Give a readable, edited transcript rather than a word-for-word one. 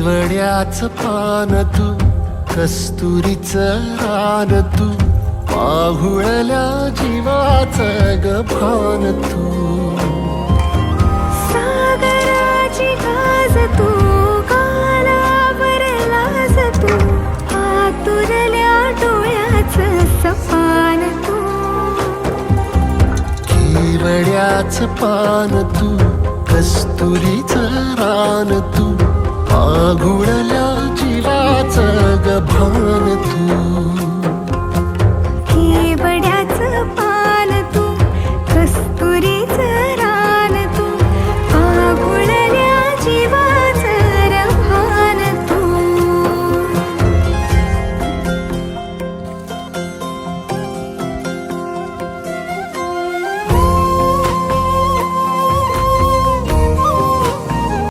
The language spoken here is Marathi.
केवड्याच पान तू, कस्तुरीचं रान तू, पाहुळल्या जीवाचं गभान तू. सागराची गाज तू, कालावर लाज तू, आतुरल्या डोळ्याचं सपान तू. केवड्याच पान तू, कस्तुरीचं रान तू, पाहुळल्या जीवाचं गभान तू.